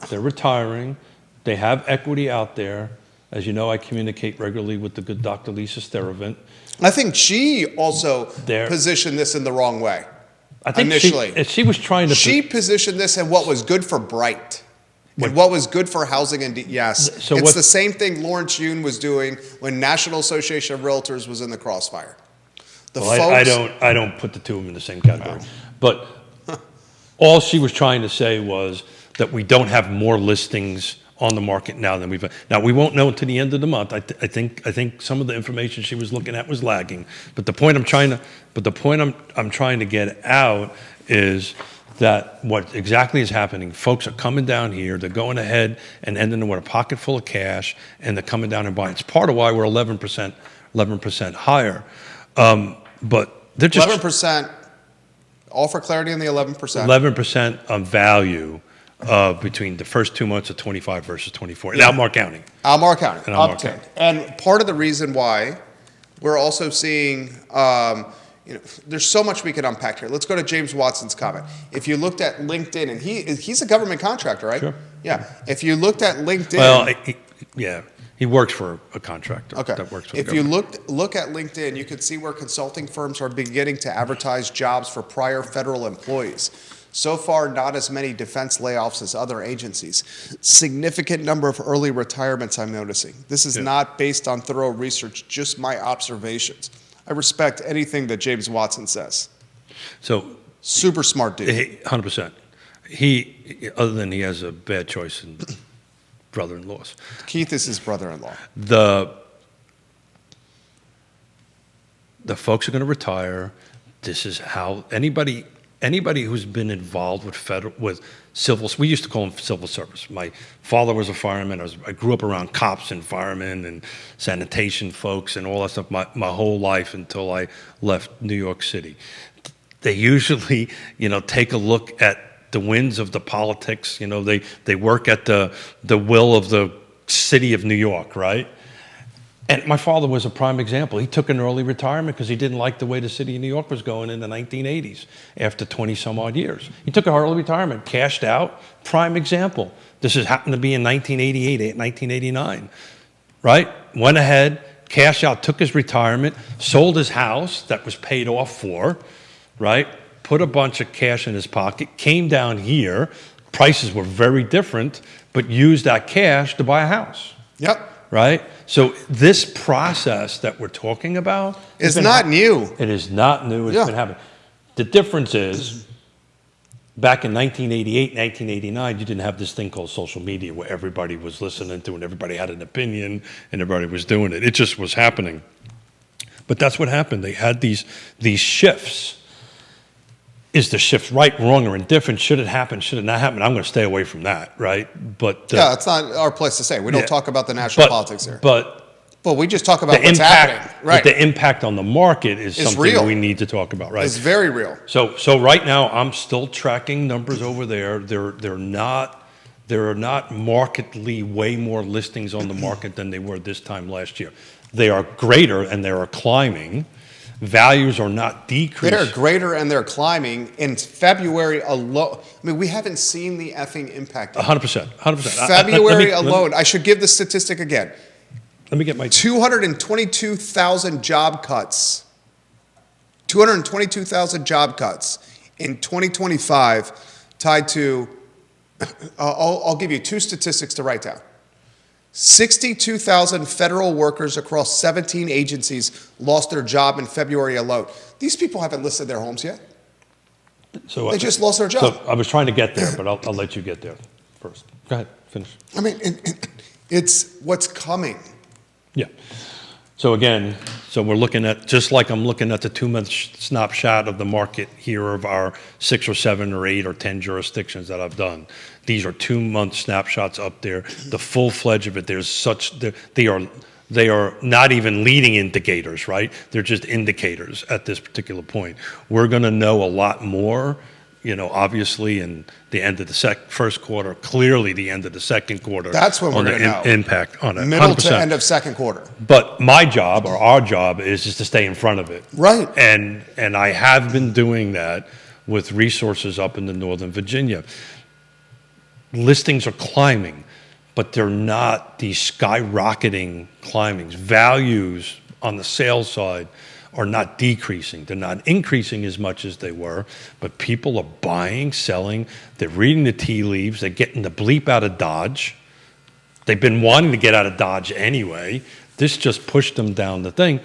They're retiring. They have equity out there. As you know, I communicate regularly with the good Dr. Lisa Steravant. I think she also positioned this in the wrong way. I think initially. she was trying to. She positioned this in what was good for Bright. And what was good for housing and yes, So it's the same thing Lawrence Yun was doing when National Association of Realtors was in the crossfire. I don't put the two of them in the same category. No. But all she was trying to say was that we don't have more listings on the market now than we've. Now we won't know until the end of the month. I think some of the information she was looking at was lagging. But the point I'm trying to get out is that what exactly is happening, folks are coming down here, they're going ahead and ending with a pocket full of cash, and they're coming down and buying. It's part of why we're 11% higher. But they're just 11%, all for clarity on the 11%. 11% of value between the first 2 months of 25 versus 24 in Albemarle County. Albemarle County. And part of the reason why we're also seeing there's so much we can unpack here. Let's go to James Watson's comment. If you looked at LinkedIn, and he's a government contractor, right? Sure. Yeah. If you looked at LinkedIn. Well, he works for a contractor. Okay. That works for if the you government. look at LinkedIn, you can see where consulting firms are beginning to advertise jobs for prior federal employees. So far, not as many defense layoffs as other agencies. Significant number of early retirements I'm noticing. This is not based on thorough research, just my observations. I respect anything that James Watson says. So super smart dude. 100%. He, other than he has a bad choice in brother-in-laws. Keith is his brother-in-law. The folks are going to retire. This is how anybody who's been involved with civil, we used to call them civil service. My father was a fireman. I grew up around cops and firemen and sanitation folks and all that stuff my whole life until I left New York City. They usually, take a look at the winds of the politics. They work at the will of the city of New York, right? And my father was a prime example. He took an early retirement because he didn't like the way the city of New York was going in the 1980s after 20-some-odd years. He took an early retirement, cashed out, prime example. This has happened to be in 1988, 1989, right? Went ahead, cashed out, took his retirement, sold his house that was paid off for, right? Put a bunch of cash in his pocket, came down here, prices were very different, but used that cash to buy a house. Yep. Right? So this process that we're talking about is not new. It is not new. It's been happening. The difference is, back in 1988, 1989, you didn't have this thing called social media where everybody was listening to and everybody had an opinion and everybody was doing it. It just was happening. But that's what happened. They had these shifts. Is the shift right, wrong, or indifferent? Should it happen? Should it not happen? I'm going to stay away from that, right? But it's not our place to say. We don't talk about the national politics here. But Well, we just talk about the what's happening. impact, Right. the impact on the market is something real. we need to talk about, right? It's very real. So right now, I'm still tracking numbers over there. There are not markedly way more listings on the market than they were this time last year. They are greater and they are climbing. Values are not decreasing. They're greater and they're climbing. In February alone, I mean, we haven't seen the effing impact. 100%. 100%. February alone, I should give the statistic again. Let me get my 222,000 job cuts. 222,000 job cuts in 2025 tied to, I'll give you two statistics to write down. 62,000 federal workers across 17 agencies lost their job in February alone. These people haven't listed their homes yet. So They just lost their job. So I was trying to get there, but I'll let you get there first. Go ahead, finish. I mean, it's what's coming. Yeah. So again, we're looking at, just like I'm looking at the 2-month snapshot of the market here of our 6 or 7 or 8 or 10 jurisdictions that I've done. These are 2-month snapshots up there. The full-fledged of it, they are not even leading indicators, right? They're just indicators at this particular point. We're going to know a lot more, obviously in the end of the first quarter, clearly the end of the second quarter. That's when we're going to know. Impact on it. Middle 100%. to end of second quarter. But my job, or our job, is just to stay in front of it. Right. And I have been doing that with resources up in the Northern Virginia. Listings are climbing, but they're not these skyrocketing climbings. Values on the sales side are not decreasing. They're not increasing as much as they were, but people are buying, selling. They're reading the tea leaves. They're getting the bleep out of Dodge. They've been wanting to get out of Dodge anyway. This just pushed them down the thing.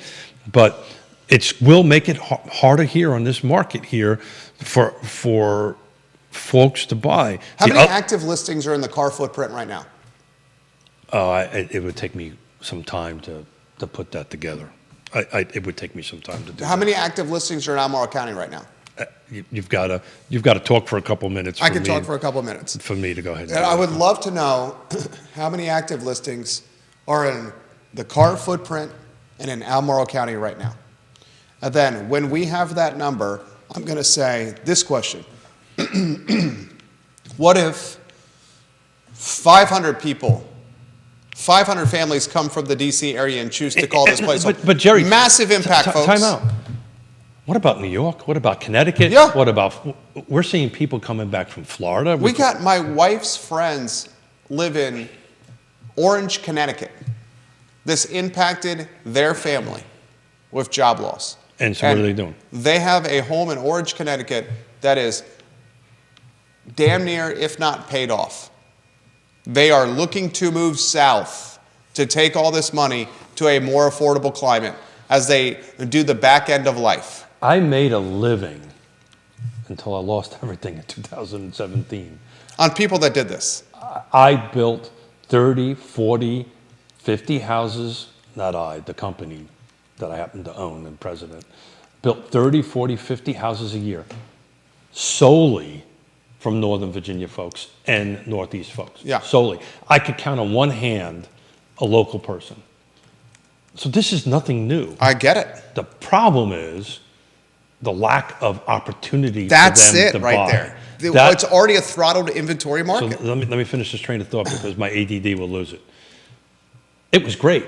But it will make it harder here on this market here for folks to buy. How many active listings are in the car footprint right now? It would take me some time to put that together. It would take me some time to do. How many active listings are in Albemarle County right now? You've got to talk for a couple minutes. I can talk for a couple minutes. For me to go ahead. And I would love to know how many active listings are in the car footprint and in Albemarle County right now. And then when we have that number, I'm going to say this question. What if 500 people, 500 families come from the D.C. area and choose to call this place home? But Jerry, massive impact, folks. Time out. What about New York? What about Connecticut? Yeah. What about, we're seeing people coming back from Florida. We got my wife's friends live in Orange, Connecticut. This impacted their family with job loss. And so what are they doing? They have a home in Orange, Connecticut that is damn near, if not paid off. They are looking to move south to take all this money to a more affordable climate as they do the back end of life. I made a living until I lost everything in 2017. On people that did this. I built 30, 40, 50 houses, not I, the company that I happen to own and president, built 30, 40, 50 houses a year solely from Northern Virginia folks and Northeast folks. Yeah. Solely. I could count on one hand a local person. So this is nothing new. I get it. The problem is the lack of opportunity That's for them it to right buy. there. It's already a throttled inventory market. So let me finish this train of thought because my ADD will lose it. It was great.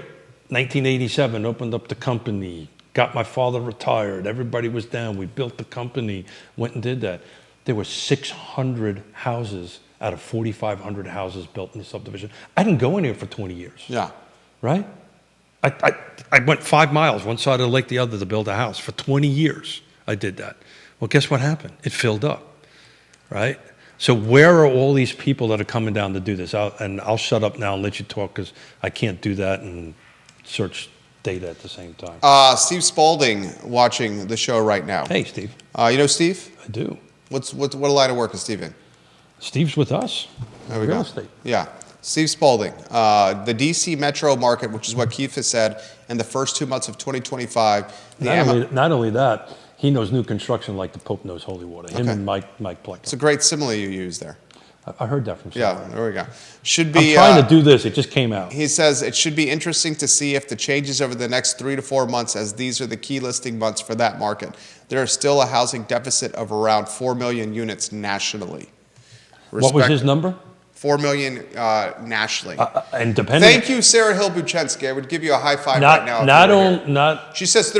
1987, opened up the company, got my father retired, everybody was down, we built the company, went and did that. There were 600 houses out of 4,500 houses built in the subdivision. I didn't go in here for 20 years. Yeah. Right? I went 5 miles, one side of the lake, the other, to build a house. For 20 years, I did that. Well, guess what happened? It filled up, right? So where are all these people that are coming down to do this? I'll shut up now and let you talk because I can't do that and search data at the same time. Steve Spalding watching the show right now. Hey, Steve. You know Steve? I do. What line of work is Steve in? Steve's with us. There we Real go. estate. Yeah. Steve Spalding. The D.C. metro market, which is what Keith has said, in the first 2 months of 2025. Not only that, he knows new construction like the Pope knows holy water. Him and Mike Plecker. It's a great simile you use there. I heard that from Yeah, somebody. there we go. Should I'm be. trying to do this. It just came out. He says it should be interesting to see if the changes over the next 3 to 4 months, as these are the key listing months for that market. There is still a housing deficit of around 4 million units nationally. What was his number? 4 million nationally. And depending. Thank you, Sarah Hill Buchensky. I would give you a high five right now. She says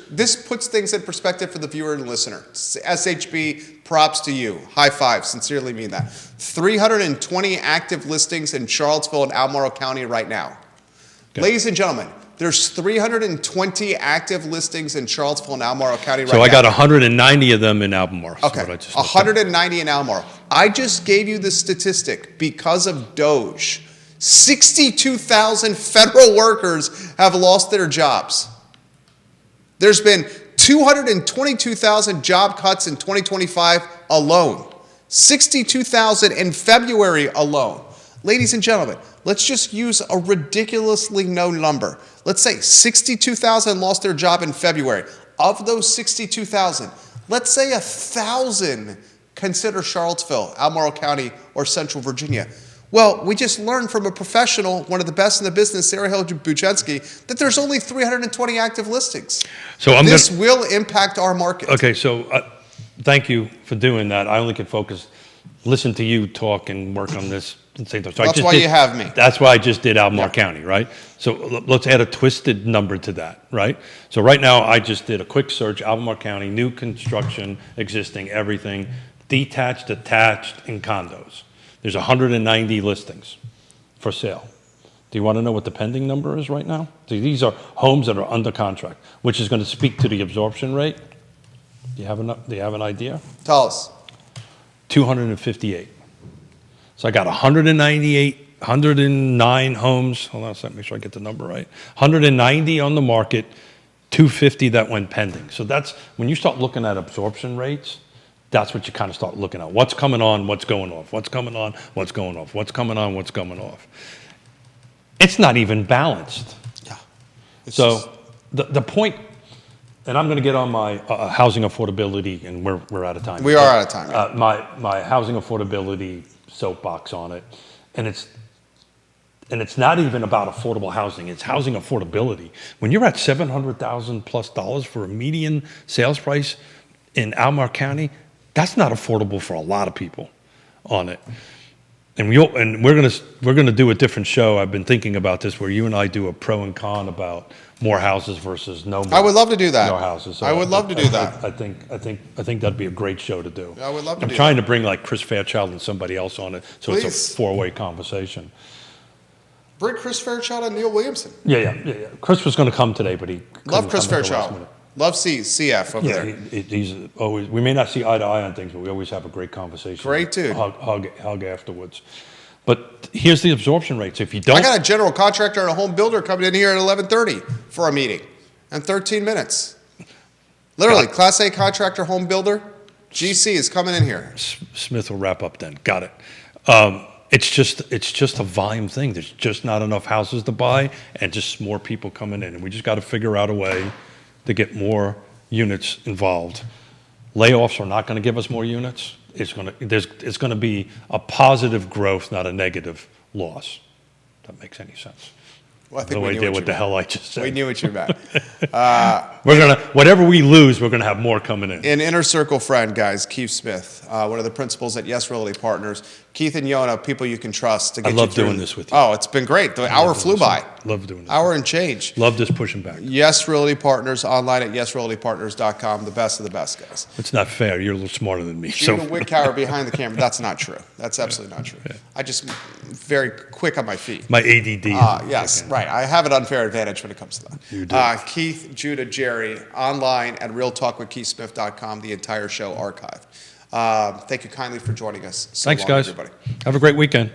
this puts things in perspective for the viewer and listener. SHB, props to you. High five. Sincerely mean that. 320 active listings in Charlottesville and Albemarle County right now. Okay. Ladies and gentlemen, there's 320 active listings in Charlottesville and Albemarle County right now. So I got 190 of them in Albemarle. Okay, 190 in Albemarle. I just gave you the statistic because of Doge. 62,000 federal workers have lost their jobs. There's been 222,000 job cuts in 2025 alone. 62,000 in February alone. Ladies and gentlemen, let's just use a ridiculously low number. Let's say 62,000 lost their job in February. Of those 62,000, let's say 1,000 consider Charlottesville, Albemarle County, or Central Virginia. Well, we just learned from a professional, one of the best in the business, Sarah Hill Buchensky, that there's only 320 active listings. So this will impact our market. Okay, so thank you for doing that. I only could listen to you talk and work on this. So that's why you have me. That's why I just did Albemarle County, right? So let's add a twisted number to that, right? So right now I just did a quick search, Albemarle County, new construction, existing, everything, detached, attached, and condos. There's 190 listings for sale. Do you want to know what the pending number is right now? So these are homes that are under contract, which is going to speak to the absorption rate. Do you have an idea? Tell us. 258. So I got 109 homes. Hold on a second, make sure I get the number right. 190 on the market, 250 that went pending. So that's, when you start looking at absorption rates, that's what you kind of start looking at. What's coming on, what's going off, what's coming on, what's going off, what's coming on, what's coming off. It's not even balanced. Yeah. So the point, and I'm going to get on my housing affordability, and we're out of time. We are out of time. Yeah. My housing affordability soapbox on it, and it's not even about affordable housing. It's housing affordability. When you're at $700,000+ for a median sales price in Albemarle County, that's not affordable for a lot of people on it. And we're gonna do a different show. I've been thinking about this, where you and I do a pro and con about more houses versus no more. I would love to do that. No houses. So I would love to do that. I think that'd be a great show to do. I would love to. I'm trying to bring like Chris Fairchild and somebody else on it, so Please. it's a four-way conversation. Bring Chris Fairchild and Neil Williamson. Yeah. Chris was going to come today, but he love Chris come at the last Fairchild. minute. Love CF over there. He's always. We may not see eye to eye on things, but we always have a great conversation. Great dude. Hug afterwards. But here's the absorption rates. If you don't, I got a general contractor and a home builder coming in here at 11:30 for a meeting in 13 minutes. Literally, Class A contractor, home builder, GC is coming in here. Smith will wrap up then. Got it. It's just a volume thing. There's just not enough houses to buy, and just more people coming in, and we just got to figure out a way to get more units involved. Layoffs are not going to give us more units. It's going to be a positive growth, not a negative loss. If that makes any sense. Well, I think no idea what the hell I just said. We knew what you meant. Whatever we lose, we're gonna have more coming in. An inner circle friend, guys, Keith Smith, one of the principals at Yes Realty Partners. Keith and Yonna, people you can trust to get you through. I love doing this with you. Oh, it's been great. The hour flew by. Love doing this. Hour and change. Love this pushing back. Yes Realty Partners, online at yesrealtypartners.com. The best of the best, guys. It's not fair. You're a little smarter than me. Judah Wickhauer behind the camera. That's not true. That's absolutely not true. Yeah. I just very quick on my feet. My ADD. Yes, right. I have an unfair advantage when it comes to that. You do. Keith, Judah, Jerry, online at realtalkwithkeithsmith.com. The entire show archived. Thank you kindly for joining us. Thanks, guys. Everybody. Have a great weekend.